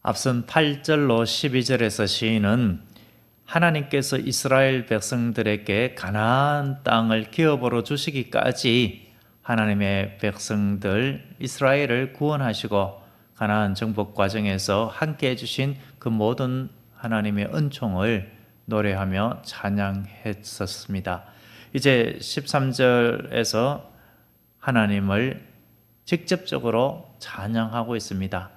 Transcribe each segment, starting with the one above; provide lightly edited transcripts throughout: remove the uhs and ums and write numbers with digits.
앞선 8절로 12절에서 시인은 하나님께서 이스라엘 백성들에게 가나안 땅을 기업으로 주시기까지 하나님의 백성들 이스라엘을 구원하시고 가나안 정복 과정에서 함께 해주신 그 모든 하나님의 은총을 노래하며 찬양했었습니다. 이제 13절에서 하나님을 직접적으로 찬양하고 있습니다.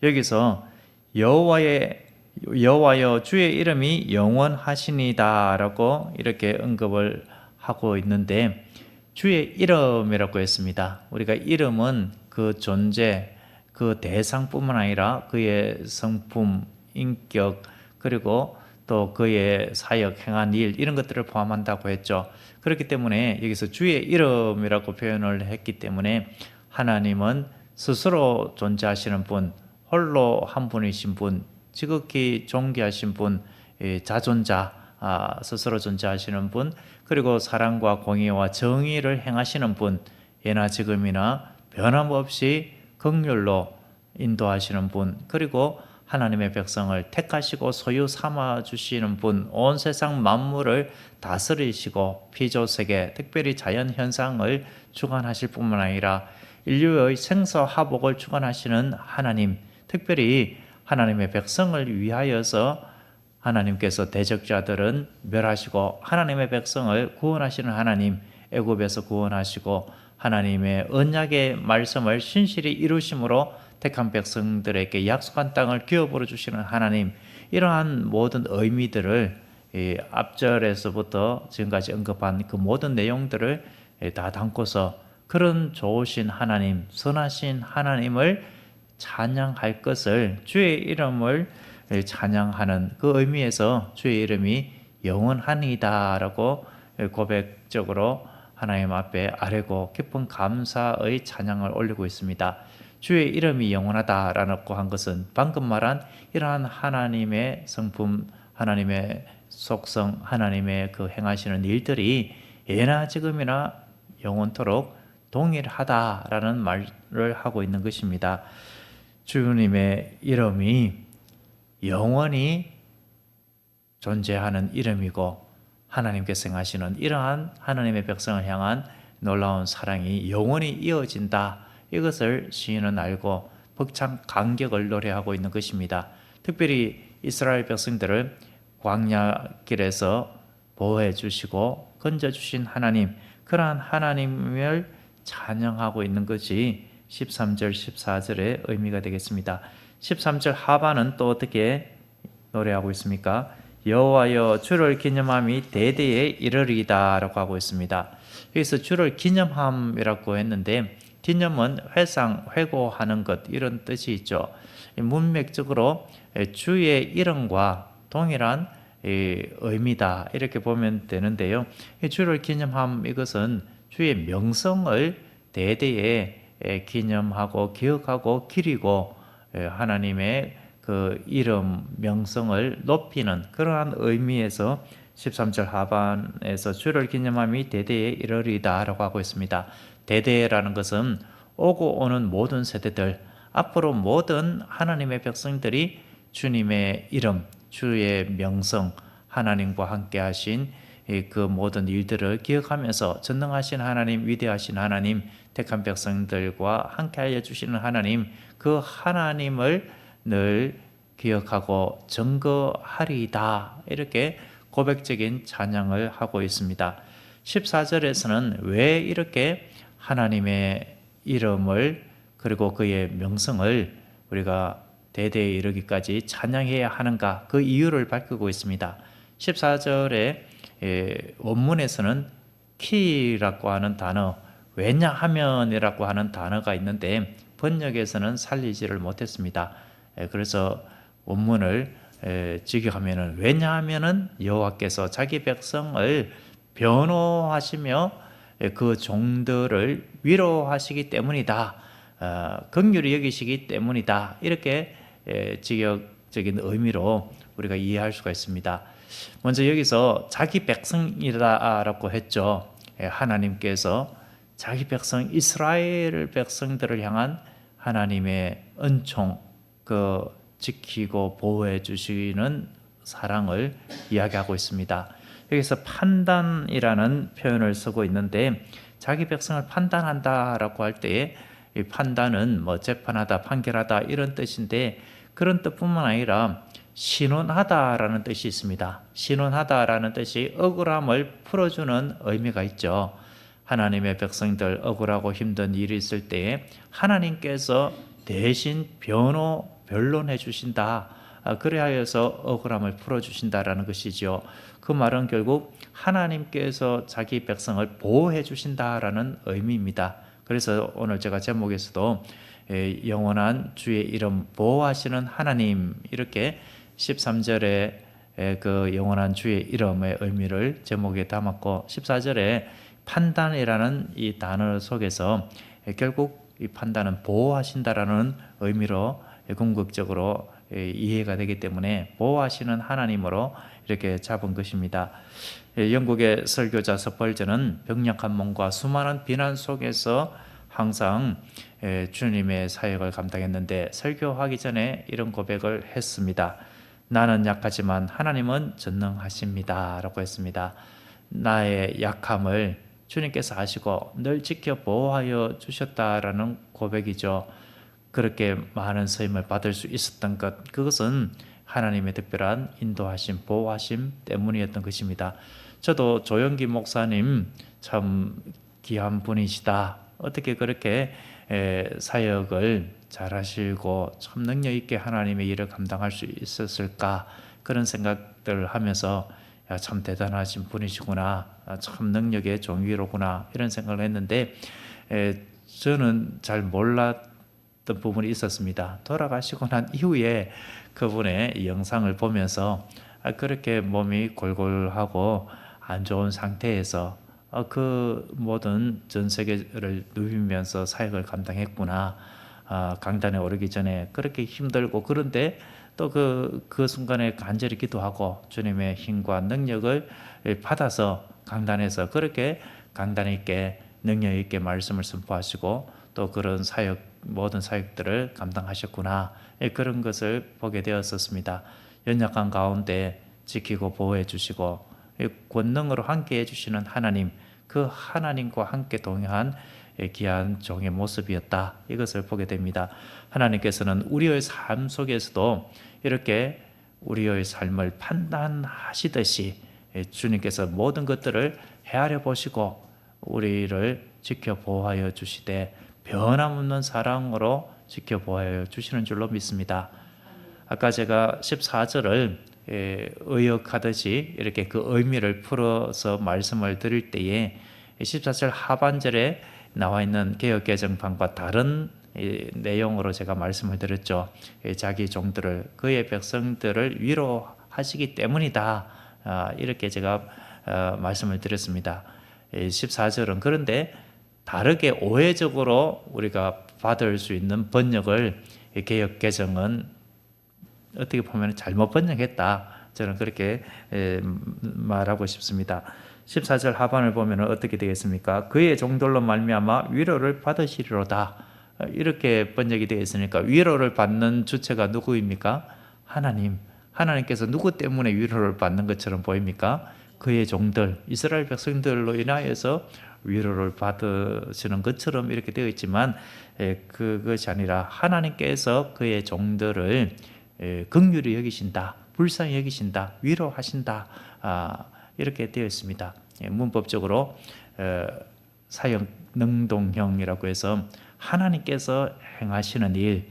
여기서 여호와여 주의 이름이 영원하시니다라고 이렇게 언급을 하고 있는데, 주의 이름이라고 했습니다. 우리가 이름은 그 존재, 그 대상뿐만 아니라 그의 성품, 인격, 그리고 또 그의 사역, 행한 일, 이런 것들을 포함한다고 했죠. 그렇기 때문에 여기서 주의 이름이라고 표현을 했기 때문에 하나님은 스스로 존재하시는 분, 홀로 한 분이신 분, 지극히 존귀하신 분, 자존자, 스스로 존재하시는 분, 그리고 사랑과 공의와 정의를 행하시는 분, 예나 지금이나 변함없이 긍휼로 인도하시는 분, 그리고 하나님의 백성을 택하시고 소유 삼아 주시는 분, 온 세상 만물을 다스리시고 피조세계, 특별히 자연 현상을 주관하실 뿐만 아니라 인류의 생사화복을 주관하시는 하나님, 특별히 하나님의 백성을 위하여서 하나님께서 대적자들은 멸하시고 하나님의 백성을 구원하시는 하나님, 애굽에서 구원하시고 하나님의 언약의 말씀을 신실히 이루심으로 택한 백성들에게 약속한 땅을 기업으로 주시는 하나님, 이러한 모든 의미들을 앞절에서부터 지금까지 언급한 그 모든 내용들을 다 담고서 그런 좋으신 하나님, 선하신 하나님을 찬양할 것을, 주의 이름을 찬양하는 그 의미에서 주의 이름이 영원하니다라고 고백적으로 하나님 앞에 아뢰고 깊은 감사의 찬양을 올리고 있습니다. 주의 이름이 영원하다라고 한 것은 방금 말한 이러한 하나님의 성품, 하나님의 속성, 하나님의 그 행하시는 일들이 예나 지금이나 영원토록 동일하다라는 말을 하고 있는 것입니다. 주님의 이름이 영원히 존재하는 이름이고 하나님께서 행하시는 이러한 하나님의 백성을 향한 놀라운 사랑이 영원히 이어진다, 이것을 시인은 알고 벅찬 감격을 노래하고 있는 것입니다. 특별히 이스라엘 백성들을 광야길에서 보호해 주시고 건져 주신 하나님, 그러한 하나님을 찬양하고 있는 것이 13절 14절의 의미가 되겠습니다. 13절 하반은 또 어떻게 노래하고 있습니까? 여호와여 주를 기념함이 대대에 이르리이다 라고 하고 있습니다. 여기서 주를 기념함이라고 했는데, 기념은 회상, 회고하는 것, 이런 뜻이 있죠. 문맥적으로 주의 이름과 동일한 의미다, 이렇게 보면 되는데요. 주를 기념함, 이것은 주의 명성을 대대에 기념하고 기억하고 기리고 하나님의 그 이름, 명성을 높이는 그러한 의미에서 13절 하반에서 주를 기념함이 대대에 이르리이다 라고 하고 있습니다. 대대라는 것은 오고 오는 모든 세대들, 앞으로 모든 하나님의 백성들이 주님의 이름, 주의 명성, 하나님과 함께 하신 그 모든 일들을 기억하면서 전능하신 하나님, 위대하신 하나님, 택한 백성들과 함께하여 주시는 하나님, 그 하나님을 늘 기억하고 증거하리이다, 이렇게 고백적인 찬양을 하고 있습니다. 14절에서는 왜 이렇게 하나님의 이름을 그리고 그의 명성을 우리가 대대에 이르기까지 찬양해야 하는가, 그 이유를 밝히고 있습니다. 14절에 원문에서는 키라고 하는 단어, 왜냐하면이라고 하는 단어가 있는데 번역에서는 살리지를 못했습니다. 그래서 원문을 직역하면은, 왜냐하면은 여호와께서 자기 백성을 변호하시며 그 종들을 위로하시기 때문이다, 긍휼히 여기시기 때문이다, 이렇게 직역적인 의미로 우리가 이해할 수가 있습니다. 먼저 여기서 자기 백성이라고 했죠. 하나님께서 자기 백성 이스라엘 백성들을 향한 하나님의 은총, 그 지키고 보호해 주시는 사랑을 이야기하고 있습니다. 여기서 판단이라는 표현을 쓰고 있는데 자기 백성을 판단한다라고 할 때에 이 판단은 뭐 재판하다, 판결하다 이런 뜻인데 그런 뜻뿐만 아니라 신원하다라는 뜻이 있습니다. 신원하다라는 뜻이 억울함을 풀어주는 의미가 있죠. 하나님의 백성들 억울하고 힘든 일이 있을 때에 하나님께서 대신 변론해 주신다. 그래야해서 억울함을 풀어주신다라는 것이죠. 그 말은 결국 하나님께서 자기 백성을 보호해 주신다라는 의미입니다. 그래서 오늘 제가 제목에서도 영원한 주의 이름 보호하시는 하나님 이렇게 13절에 그 영원한 주의 이름의 의미를 제목에 담았고 14절에 판단이라는 이 단어 속에서 결국 이 판단은 보호하신다라는 의미로 궁극적으로 이해가 되기 때문에 보호하시는 하나님으로 이렇게 잡은 것입니다. 영국의 설교자 스펄전은 병력한 몸과 수많은 비난 속에서 항상 주님의 사역을 감당했는데 설교하기 전에 이런 고백을 했습니다. 나는 약하지만 하나님은 전능하십니다 라고 했습니다. 나의 약함을 주님께서 아시고 늘 지켜 보호하여 주셨다라는 고백이죠. 그렇게 많은 쓰임을 받을 수 있었던 것, 그것은 하나님의 특별한 인도하심, 보호하심 때문이었던 것입니다. 저도 조영기 목사님 참 귀한 분이시다. 어떻게 그렇게 사역을 잘하시고 참 능력 있게 하나님의 일을 감당할 수 있었을까 그런 생각들을 하면서 야, 참 대단하신 분이시구나, 참 능력의 종이로구나 이런 생각을 했는데 저는 잘 몰랐던 부분이 있었습니다. 돌아가시고 난 이후에 그분의 영상을 보면서 그렇게 몸이 골골하고 안 좋은 상태에서 그 모든 전 세계를 누비면서 사역을 감당했구나. 강단에 오르기 전에 그렇게 힘들고 그런데 또 그 순간에 간절히 기도하고 주님의 힘과 능력을 받아서 강단에서 그렇게 강단 있게 능력 있게 말씀을 선포하시고 또 그런 사역 모든 사역들을 감당하셨구나. 그런 것을 보게 되었었습니다. 연약한 가운데 지키고 보호해 주시고 권능으로 함께 해주시는 하나님, 그 하나님과 함께 동행한 귀한 종의 모습이었다. 이것을 보게 됩니다. 하나님께서는 우리의 삶 속에서도 이렇게 우리의 삶을 판단하시듯이 주님께서 모든 것들을 헤아려 보시고 우리를 지켜 보호하여 주시되 변함없는 사랑으로 지켜 보호하여 주시는 줄로 믿습니다. 아까 제가 14절을 의역하듯이 이렇게 그 의미를 풀어서 말씀을 드릴 때에 14절 하반절에 나와 있는 개역개정판과 다른 내용으로 제가 말씀을 드렸죠. 자기 종들을 그의 백성들을 위로하시기 때문이다. 이렇게 제가 말씀을 드렸습니다. 14절은 그런데 다르게 오해적으로 우리가 받을 수 있는 번역을 개역개정은 어떻게 보면 잘못 번역했다. 저는 그렇게 말하고 싶습니다. 14절 하반을 보면 어떻게 되겠습니까? 그의 종들로 말미암아 위로를 받으시리로다. 이렇게 번역이 되어 있으니까 위로를 받는 주체가 누구입니까? 하나님. 하나님께서 누구 때문에 위로를 받는 것처럼 보입니까? 그의 종들, 이스라엘 백성들로 인하여서 위로를 받으시는 것처럼 이렇게 되어 있지만 그것이 아니라 하나님께서 그의 종들을 긍휼히 여기신다, 불쌍히 여기신다, 위로하신다, 이렇게 되어 있습니다. 문법적으로 사형 능동형이라고 해서 하나님께서 행하시는 일,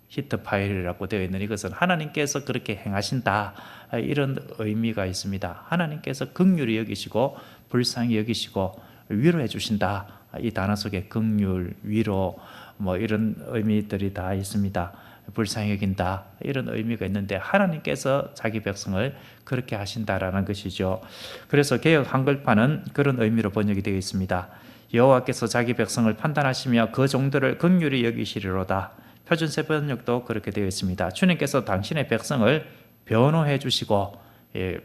히트 파일이라고 되어 있는 이것은 하나님께서 그렇게 행하신다, 이런 의미가 있습니다. 하나님께서 긍휼히 여기시고 불쌍히 여기시고 위로해 주신다. 이 단어 속에 긍휼, 위로 뭐 이런 의미들이 다 있습니다. 불쌍히 여긴다, 이런 의미가 있는데 하나님께서 자기 백성을 그렇게 하신다라는 것이죠. 그래서 개역 한글판은 그런 의미로 번역이 되어 있습니다. 여호와께서 자기 백성을 판단하시며 그 종들을 긍휼히 여기시리로다. 표준세 번역도 그렇게 되어 있습니다. 주님께서 당신의 백성을 변호해 주시고,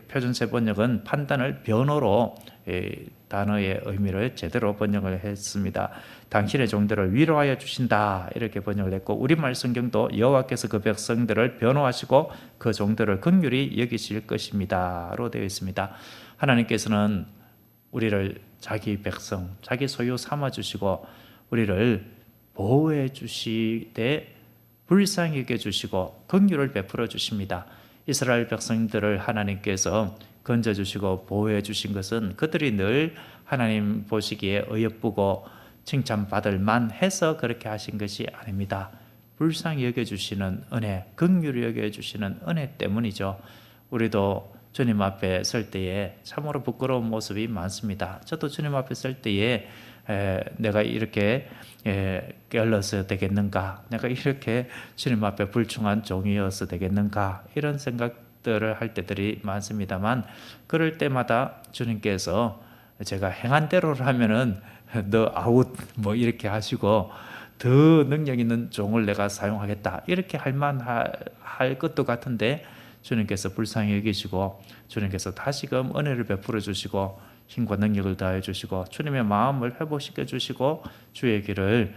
표준세 번역은 판단을 변호로 단어의 의미를 제대로 번역을 했습니다. 당신의 종들을 위로하여 주신다 이렇게 번역을 했고, 우리말 성경도 여호와께서 그 백성들을 변호하시고 그 종들을 긍휼히 여기실 것입니다로 되어 있습니다. 하나님께서는 우리를 자기 백성, 자기 소유 삼아 주시고 우리를 보호해 주시되 불쌍히 여겨 주시고 긍휼을 베풀어 주십니다. 이스라엘 백성들을 하나님께서 건져 주시고 보호해 주신 것은 그들이 늘 하나님 보시기에 어여쁘고 칭찬받을 만해서 그렇게 하신 것이 아닙니다. 불쌍히 여겨 주시는 은혜, 긍휼히 여겨 주시는 은혜 때문이죠. 우리도 주님 앞에 설 때에 참으로 부끄러운 모습이 많습니다. 저도 주님 앞에 설 때에 내가 이렇게 게을러서 되겠는가, 내가 이렇게 주님 앞에 불충한 종이어서 되겠는가, 이런 생각들을 할 때들이 많습니다만, 그럴 때마다 주님께서 제가 행한 대로를 하면은 너 아웃 뭐 이렇게 하시고 더 능력 있는 종을 내가 사용하겠다 이렇게 할 것도 같은데, 주님께서 불쌍히 여기시고 주님께서 다시금 은혜를 베풀어 주시고 힘과 능력을 다해 주시고 주님의 마음을 회복시켜 주시고 주의 길을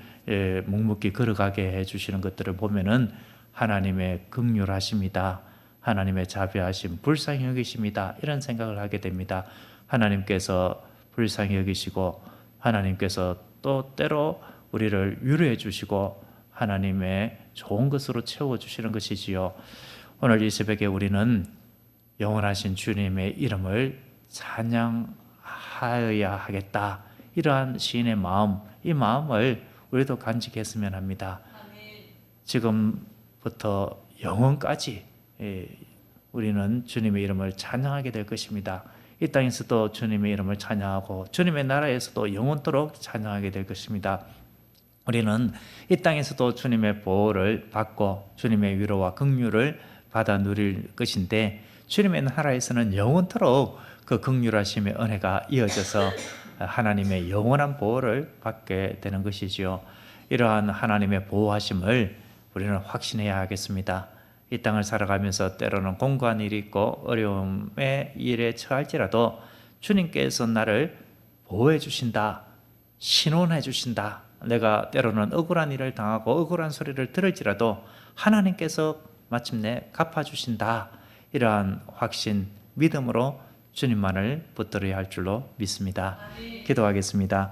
묵묵히 걸어가게 해 주시는 것들을 보면은 하나님의 긍휼하심이다, 하나님의 자비하심, 불쌍히 여기십니다, 이런 생각을 하게 됩니다. 하나님께서 불쌍히 여기시고 하나님께서 또 때로 우리를 위로해 주시고 하나님의 좋은 것으로 채워 주시는 것이지요. 오늘 이 새벽에 우리는 영원하신 주님의 이름을 찬양하여야 하겠다, 이러한 시인의 마음, 이 마음을 우리도 간직했으면 합니다. 지금부터 영원까지 우리는 주님의 이름을 찬양하게 될 것입니다. 이 땅에서도 주님의 이름을 찬양하고 주님의 나라에서도 영원토록 찬양하게 될 것입니다. 우리는 이 땅에서도 주님의 보호를 받고 주님의 위로와 긍휼을 받아 누릴 것인데, 주님의 나라에서는 영원토록 그 긍휼하심의 은혜가 이어져서 하나님의 영원한 보호를 받게 되는 것이지요. 이러한 하나님의 보호하심을 우리는 확신해야 하겠습니다. 이 땅을 살아가면서 때로는 공고한 일이 있고 어려움의 일에 처할지라도 주님께서 나를 보호해 주신다, 신원해 주신다, 내가 때로는 억울한 일을 당하고 억울한 소리를 들을지라도 하나님께서 마침내 갚아주신다, 이러한 확신, 믿음으로 주님만을 붙들어야 할 줄로 믿습니다. 기도하겠습니다.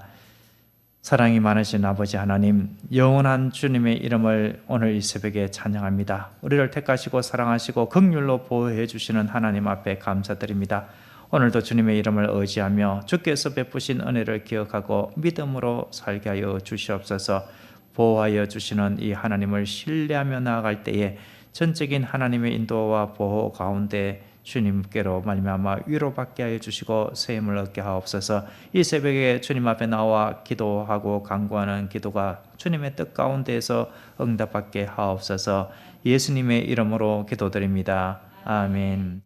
사랑이 많으신 아버지 하나님, 영원한 주님의 이름을 오늘 이 새벽에 찬양합니다. 우리를 택하시고 사랑하시고 긍휼로 보호해 주시는 하나님 앞에 감사드립니다. 오늘도 주님의 이름을 의지하며 주께서 베푸신 은혜를 기억하고 믿음으로 살게 하여 주시옵소서. 보호하여 주시는 이 하나님을 신뢰하며 나아갈 때에 전적인 하나님의 인도와 보호 가운데 주님께로 말미암아 위로받게 하여 주시고 새 힘을 얻게 하옵소서. 이 새벽에 주님 앞에 나와 기도하고 간구하는 기도가 주님의 뜻 가운데에서 응답받게 하옵소서. 예수님의 이름으로 기도드립니다. 아멘.